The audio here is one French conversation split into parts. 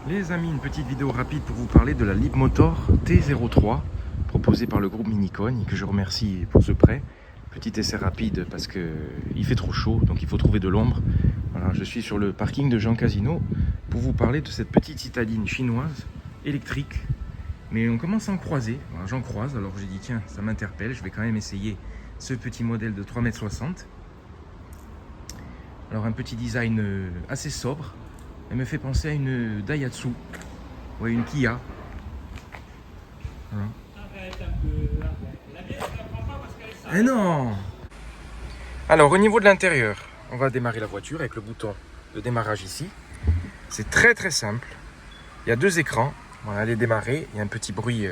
Les amis, une petite vidéo rapide pour vous parler de la Leapmotor T03 proposée par le groupe Minicone, que je remercie pour ce prêt. Petit essai rapide parce qu'il fait trop chaud, donc il faut trouver de l'ombre. Voilà, je suis sur le parking de Jean Casino pour vous parler de cette petite citadine chinoise électrique. Mais on commence à en croiser, voilà, j'en croise, alors j'ai dit tiens, ça m'interpelle, je vais quand même essayer ce petit modèle de 3,60 m. Alors un petit design assez sobre. Elle me fait penser à une Daihatsu, ouais, une Kia. Voilà. Eh non! Alors au niveau de l'intérieur, on va démarrer la voiture avec le bouton de démarrage ici. C'est très très simple. Il y a deux écrans. Voilà, elle est démarrée. Il y a un petit bruit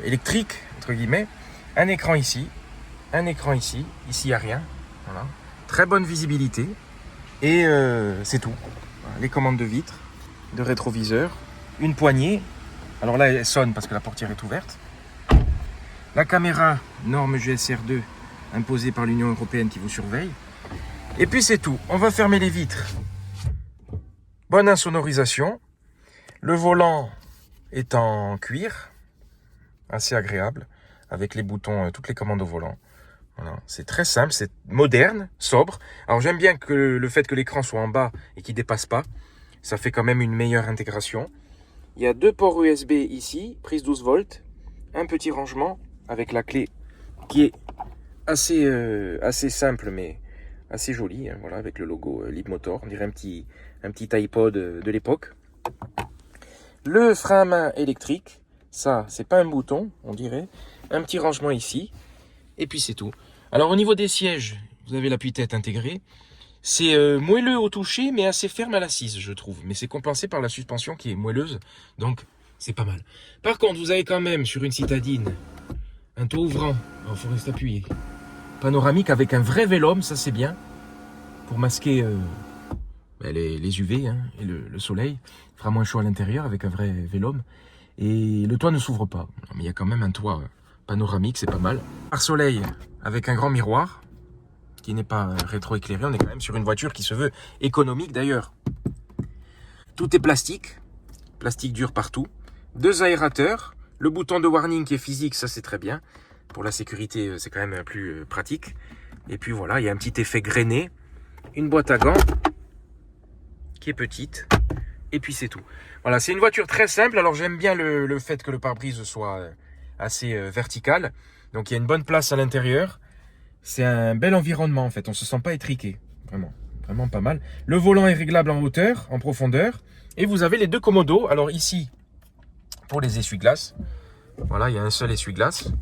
électrique, entre guillemets. Un écran ici, un écran ici. Ici, il n'y a rien. Voilà. Très bonne visibilité. Et c'est tout. Voilà, les commandes de vitres, de rétroviseur, une poignée. Alors là, elle sonne parce que la portière est ouverte. La caméra norme GSR2 imposée par l'Union européenne qui vous surveille. Et puis c'est tout. On va fermer les vitres. Bonne insonorisation. Le volant est en cuir, assez agréable, avec les boutons, toutes les commandes au volant. Voilà. C'est très simple, c'est moderne, sobre. Alors j'aime bien que le fait que l'écran soit en bas et qu'il ne dépasse pas. Ça fait quand même une meilleure intégration. Il y a deux ports USB ici, prise 12 volts, un petit rangement avec la clé qui est assez simple mais assez jolie, hein, voilà, avec le logo Leapmotor. On dirait un petit iPod de l'époque. Le frein à main électrique, ça c'est pas un bouton, on dirait. Un petit rangement ici, et puis c'est tout. Alors au niveau des sièges, vous avez l'appui-tête intégré. C'est moelleux au toucher, mais assez ferme à l'assise, je trouve. Mais c'est compensé par la suspension qui est moelleuse, donc c'est pas mal. Par contre, vous avez quand même sur une citadine un toit ouvrant, il faut rester appuyé. Panoramique avec un vrai vélum, ça c'est bien, pour masquer les UV hein, et le soleil. Il fera moins chaud à l'intérieur avec un vrai vélum. Et le toit ne s'ouvre pas, mais il y a quand même un toit panoramique, c'est pas mal. Pare-soleil avec un grand miroir, qui n'est pas rétroéclairé. On est quand même sur une voiture qui se veut économique d'ailleurs. Tout est plastique dur partout. Deux aérateurs, le bouton de warning qui est physique, ça c'est très bien. Pour la sécurité, c'est quand même plus pratique. Et puis voilà, il y a un petit effet grainé. Une boîte à gants qui est petite. Et puis c'est tout. Voilà, c'est une voiture très simple. Alors j'aime bien le fait que le pare-brise soit assez vertical. Donc il y a une bonne place à l'intérieur. C'est un bel environnement en fait. On ne se sent pas étriqué. Vraiment pas mal. Le volant est réglable en hauteur, en profondeur. Et vous avez les deux commodos. Alors ici, pour les essuie-glaces. Voilà, il y a un seul essuie-glace.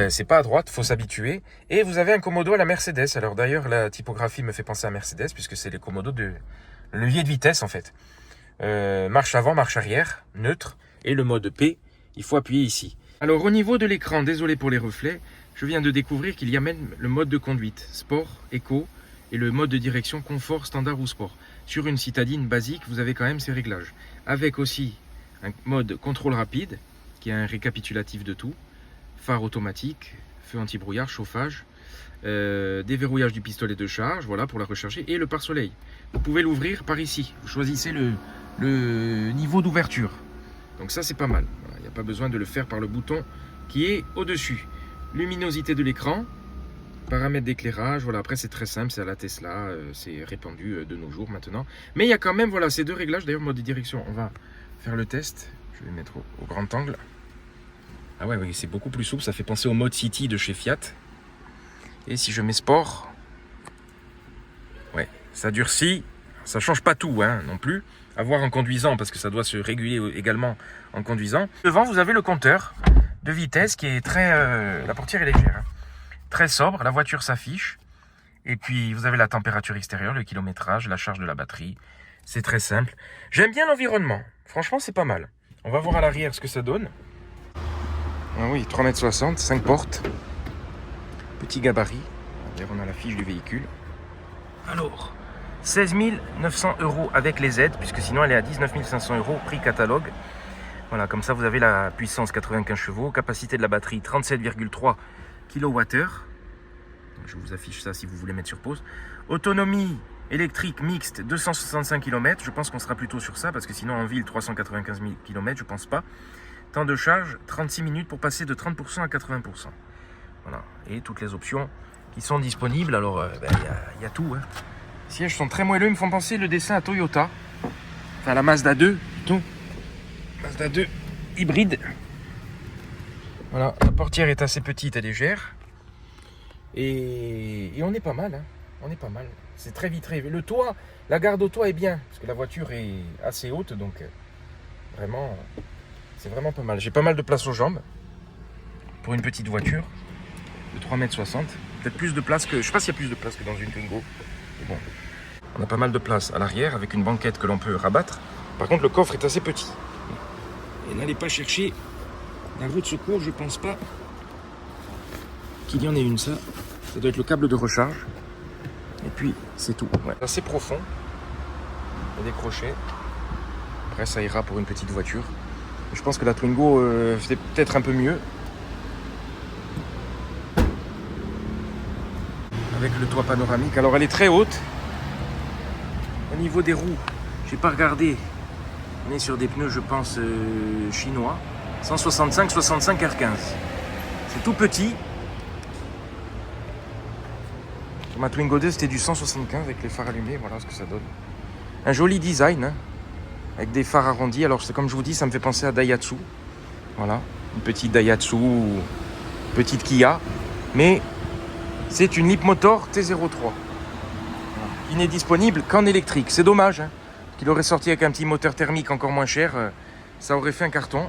C'est pas à droite, faut s'habituer. Et vous avez un commodo à la Mercedes. Alors d'ailleurs, la typographie me fait penser à Mercedes, puisque c'est les commodos de levier de vitesse en fait. Marche avant, marche arrière, neutre. Et le mode P, il faut appuyer ici. Alors au niveau de l'écran, désolé pour les reflets, je viens de découvrir qu'il y a même le mode de conduite, sport, éco, et le mode de direction confort, standard ou sport. Sur une citadine basique, vous avez quand même ces réglages. Avec aussi un mode contrôle rapide, qui est un récapitulatif de tout. Phare automatique, feu anti-brouillard, chauffage, déverrouillage du pistolet de charge, voilà pour la recharger, et le pare-soleil. Vous pouvez l'ouvrir par ici, vous choisissez le niveau d'ouverture. Donc ça c'est pas mal, il n'y a pas besoin de le faire par le bouton qui est au-dessus. Luminosité de l'écran, paramètres d'éclairage, voilà, après c'est très simple, c'est à la Tesla, c'est répandu de nos jours maintenant. Mais il y a quand même, voilà, ces deux réglages, d'ailleurs mode de direction, on va faire le test, je vais le mettre au grand angle. Ah ouais, oui, c'est beaucoup plus souple, ça fait penser au mode City de chez Fiat. Et si je mets sport, ouais, ça durcit, ça change pas tout hein, non plus. À voir en conduisant, parce que ça doit se réguler également en conduisant. Devant, vous avez le compteur de vitesse qui est très... la portière est légère, hein, très sobre, la voiture s'affiche. Et puis, vous avez la température extérieure, le kilométrage, la charge de la batterie. C'est très simple. J'aime bien l'environnement. Franchement, c'est pas mal. On va voir à l'arrière ce que ça donne. Ah oui, 3,60 m, 5 portes. Petit gabarit. D'ailleurs, on a la fiche du véhicule. Alors, 16 900 € avec les aides, puisque sinon elle est à 19 500 € prix catalogue. Voilà, comme ça vous avez la puissance 95 chevaux, capacité de la batterie 37,3 kWh. Je vous affiche ça si vous voulez mettre sur pause. Autonomie Électrique mixte, 265 km. Je pense qu'on sera plutôt sur ça, parce que sinon en ville, 395 km, je pense pas. Temps de charge, 36 minutes pour passer de 30% à 80%. Voilà. Et toutes les options qui sont disponibles. Alors, y a tout. Hein. Les sièges sont très moelleux. Ils me font penser le dessin à Toyota. Enfin, la Mazda 2, plutôt. Mazda 2 hybride. Voilà. La portière est assez petite et légère. Et on est pas mal. Hein. On est pas mal. C'est très vitré. Le toit, la garde au toit est bien. Parce que la voiture est assez haute. Donc, vraiment, c'est vraiment pas mal. J'ai pas mal de place aux jambes. Pour une petite voiture de 3,60 m. Peut-être plus de place que... Je sais pas s'il y a plus de place que dans une Twingo. Mais bon. On a pas mal de place à l'arrière avec une banquette que l'on peut rabattre. Par contre, le coffre est assez petit. Et n'allez pas chercher la roue de secours, je pense pas qu'il y en ait une. Ça doit être le câble de recharge. Et puis, c'est tout. Ouais. C'est assez profond. Il y a des crochets. Après, ça ira pour une petite voiture. Je pense que la Twingo fait peut-être un peu mieux. Avec le toit panoramique. Alors, elle est très haute. Au niveau des roues, j'ai pas regardé. On est sur des pneus, je pense, chinois. 165 R15. C'est tout petit. Sur ma Twingo 2, c'était du 175 avec les phares allumés. Voilà ce que ça donne. Un joli design, hein, avec des phares arrondis. Alors, c'est comme je vous dis, ça me fait penser à Daihatsu. Voilà, une petite Daihatsu, petite Kia. Mais c'est une Leapmotor T03. Qui n'est disponible qu'en électrique. C'est dommage, hein, qu'il aurait sorti avec un petit moteur thermique encore moins cher. Ça aurait fait un carton.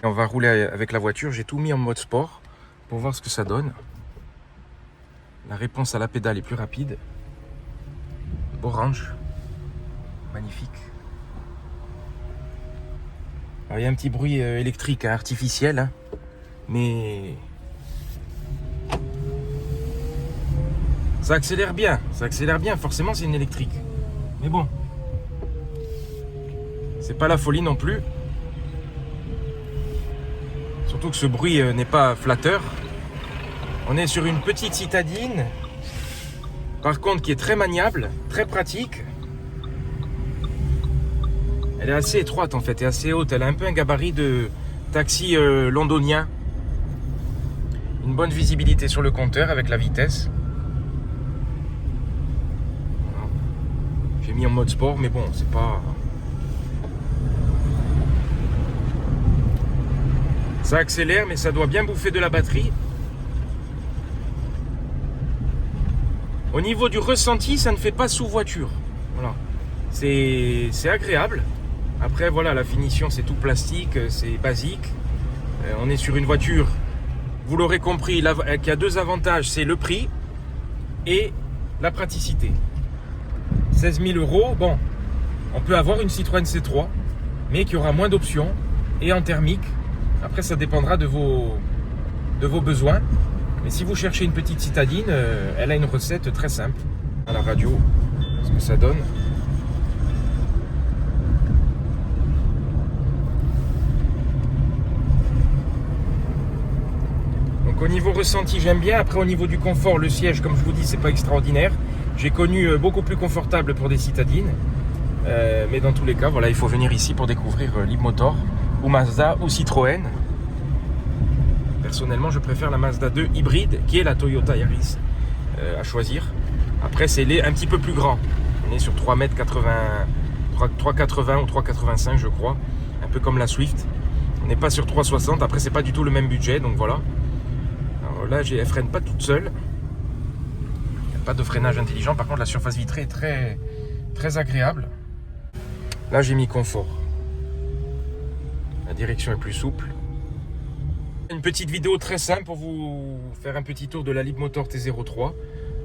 Et on va rouler avec la voiture. J'ai tout mis en mode sport pour voir ce que ça donne. La réponse à la pédale est plus rapide. Orange. Magnifique. Alors, il y a un petit bruit électrique, hein, artificiel. Hein, mais... ça accélère bien, forcément c'est une électrique. Mais bon, c'est pas la folie non plus. Surtout que ce bruit n'est pas flatteur. On est sur une petite citadine, par contre qui est très maniable, très pratique. Elle est assez étroite en fait, et assez haute. Elle a un peu un gabarit de taxi londonien. Une bonne visibilité sur le compteur avec la vitesse. J'ai mis en mode sport, mais bon, c'est pas... Ça accélère, mais ça doit bien bouffer de la batterie. Au niveau du ressenti, ça ne fait pas sous-voiture. Voilà. C'est agréable. Après, voilà, la finition, c'est tout plastique, c'est basique. On est sur une voiture, vous l'aurez compris, qui a deux avantages. C'est le prix et la praticité. 16 000 €, bon, on peut avoir une Citroën C3, mais qui aura moins d'options et en thermique. Après, ça dépendra de vos besoins. Mais si vous cherchez une petite citadine, elle a une recette très simple. À la radio, ce que ça donne. Donc au niveau ressenti, j'aime bien. Après, au niveau du confort, le siège, comme je vous dis, c'est pas extraordinaire. J'ai connu beaucoup plus confortable pour des citadines. Mais dans tous les cas, voilà, il faut venir ici pour découvrir Leapmotor ou Mazda ou Citroën. Personnellement, je préfère la Mazda 2 hybride, qui est la Toyota Yaris, à choisir. Après, c'est un petit peu plus grand. On est sur 3,80 m, 3,80 ou 3,85 je crois. Un peu comme la Swift. On n'est pas sur 3,60. Après, c'est pas du tout le même budget, donc voilà. Alors là, elle freine pas toute seule. Il n'y a pas de freinage intelligent. Par contre, la surface vitrée est très, très agréable. Là, j'ai mis confort. La direction est plus souple. Une petite vidéo très simple pour vous faire un petit tour de la Leapmotor T03.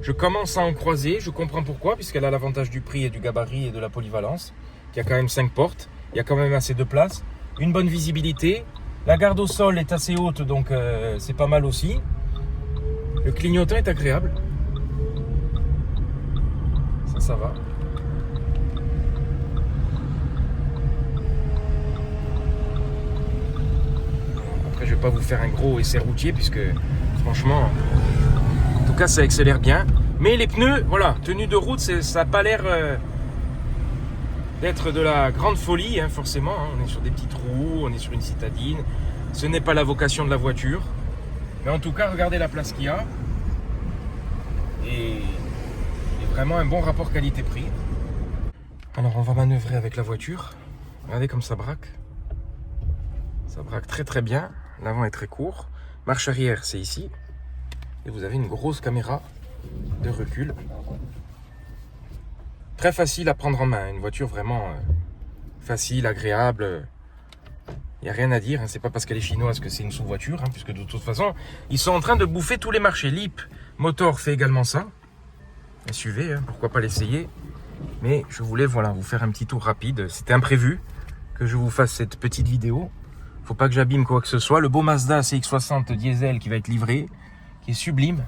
Je commence à en croiser, je comprends pourquoi, puisqu'elle a l'avantage du prix et du gabarit et de la polyvalence. Il y a quand même 5 portes, il y a quand même assez de place, une bonne visibilité. La garde au sol est assez haute, donc c'est pas mal aussi. Le clignotant est agréable. Ça va. Après, je vais pas vous faire un gros essai routier, puisque franchement, en tout cas, ça accélère bien. Mais les pneus, voilà, tenue de route, ça n'a pas l'air d'être de la grande folie, hein, forcément. Hein. On est sur des petits trous, on est sur une citadine. Ce n'est pas la vocation de la voiture. Mais en tout cas, regardez la place qu'il y a. Et vraiment un bon rapport qualité-prix. Alors, on va manœuvrer avec la voiture. Regardez comme ça braque. Ça braque très très bien. L'avant est très court. Marche arrière, c'est ici. Et vous avez une grosse caméra de recul. Très facile à prendre en main. Une voiture vraiment facile, agréable. Il n'y a rien à dire. Hein. C'est pas parce qu'elle est chinoise que c'est une sous-voiture. Hein, puisque de toute façon, ils sont en train de bouffer tous les marchés. Leap Motor fait également ça. SUV, hein, pourquoi pas l'essayer. Mais je voulais vous faire un petit tour rapide. C'était imprévu que je vous fasse cette petite vidéo. Faut pas que j'abîme quoi que ce soit. Le beau Mazda CX-60 diesel qui va être livré, qui est sublime.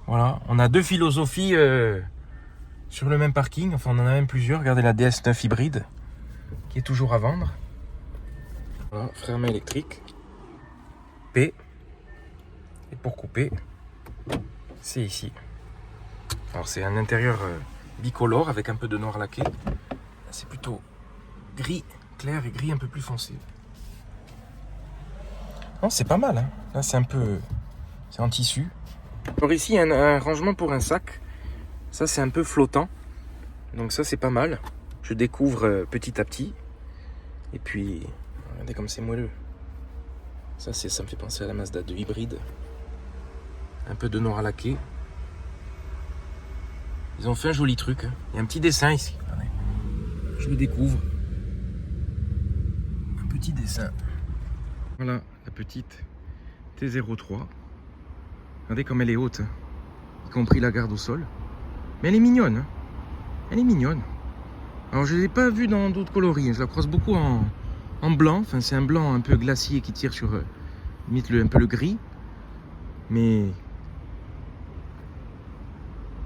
Voilà, on a deux philosophies sur le même parking. Enfin, on en a même plusieurs. Regardez la DS9 hybride qui est toujours à vendre. Voilà, frein à main électrique. P. Et pour couper, c'est ici. Alors c'est un intérieur bicolore avec un peu de noir laqué. C'est plutôt gris clair et gris un peu plus foncé. Non, c'est pas mal. Hein. Là, c'est un peu... C'est en tissu. Alors ici, il y a un rangement pour un sac. Ça, c'est un peu flottant. Donc ça, c'est pas mal. Je découvre petit à petit. Et puis, regardez comme c'est moelleux. Ça me fait penser à la Mazda 2 hybride. Un peu de noir à laquer. Ils ont fait un joli truc. Hein. Il y a un petit dessin ici. Je le découvre. Un petit dessin. Voilà, la petite T03. Regardez comme elle est haute. Hein. Y compris la garde au sol. Mais elle est mignonne. Hein. Elle est mignonne. Alors je ne l'ai pas vue dans d'autres coloris. Je la croise beaucoup en blanc. Enfin, c'est un blanc un peu glacier qui tire sur limite un peu le gris. Mais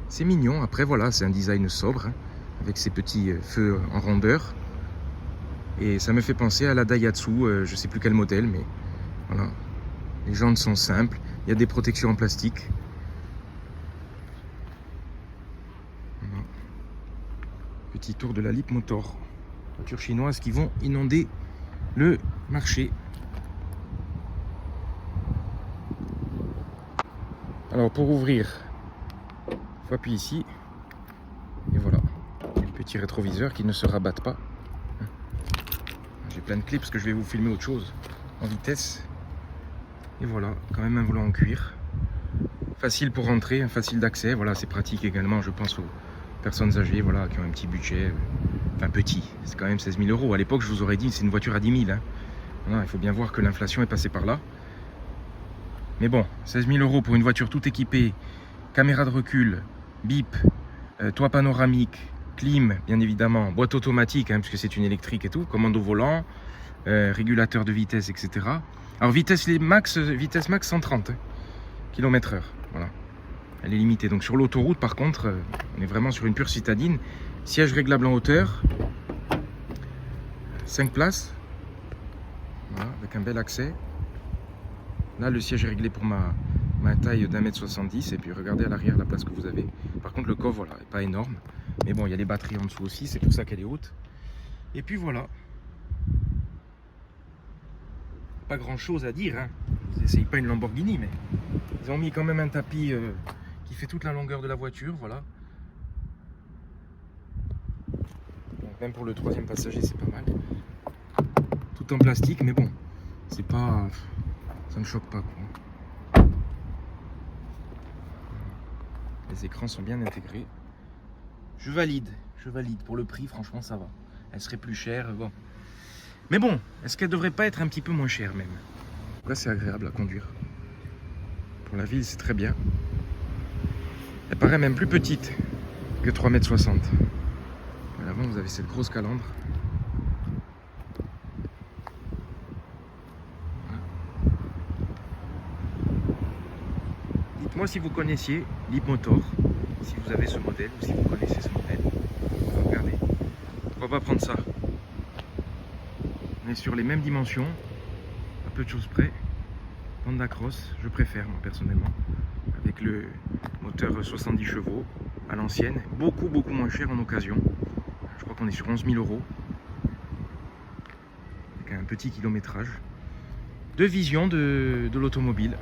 c'est mignon. Après, voilà, c'est un design sobre. Hein, avec ses petits feux en rondeur. Et ça me fait penser à la Daihatsu. Je ne sais plus quel modèle, mais voilà. Les jantes sont simples. Il y a des protections en plastique. Voilà. Petit tour de la Leap Motor. Voitures chinoises qui vont inonder le marché. Alors pour ouvrir, il faut appuyer ici. Et voilà. Petit rétroviseur qui ne se rabatte pas. J'ai plein de clés parce que je vais vous filmer autre chose en vitesse. Et voilà, quand même un volant en cuir. Facile pour rentrer, facile d'accès. Voilà, c'est pratique également, je pense, aux personnes âgées voilà, qui ont un petit budget. Enfin, petit, c'est quand même 16 000 euros. À l'époque, je vous aurais dit, c'est une voiture à 10 000. Hein. Voilà, il faut bien voir que l'inflation est passée par là. Mais bon, 16 000 euros pour une voiture toute équipée, caméra de recul, bip, toit panoramique, clim, bien évidemment, boîte automatique, hein, puisque c'est une électrique et tout, commande au volant, régulateur de vitesse, etc. Alors vitesse max 130 km/h, voilà. Elle est limitée. Donc sur l'autoroute, par contre, on est vraiment sur une pure citadine. Siège réglable en hauteur, 5 places, voilà, avec un bel accès. Là, le siège est réglé pour ma taille d'1m70. Et puis regardez à l'arrière la place que vous avez. Par contre, le coffre, voilà, n'est pas énorme. Mais bon, il y a les batteries en dessous aussi, c'est pour ça qu'elle est haute. Et puis voilà. Pas grand chose à dire, hein. Ils n'essayent pas une Lamborghini, mais ils ont mis quand même un tapis qui fait toute la longueur de la voiture, voilà. Donc même pour le troisième passager, c'est pas mal. Tout en plastique, mais bon, c'est pas... ça ne choque pas, quoi. Les écrans sont bien intégrés. Je valide pour le prix, franchement ça va. Elle serait plus chère, bon. Mais bon, est-ce qu'elle devrait pas être un petit peu moins chère même? Après c'est agréable à conduire. Pour la ville c'est très bien. Elle paraît même plus petite que 3,60 m. À l'avant vous avez cette grosse calandre. Voilà. Dites-moi si vous connaissiez Leap Motor, si vous avez ce modèle ou si vous connaissez ce modèle. Regardez, pourquoi pas prendre ça? On est sur les mêmes dimensions, à peu de choses près. Honda Cross, je préfère moi personnellement. avec le moteur 70 chevaux à l'ancienne, beaucoup moins cher en occasion. Je crois qu'on est sur 11 000 €, avec un petit kilométrage. Deux visions de l'automobile.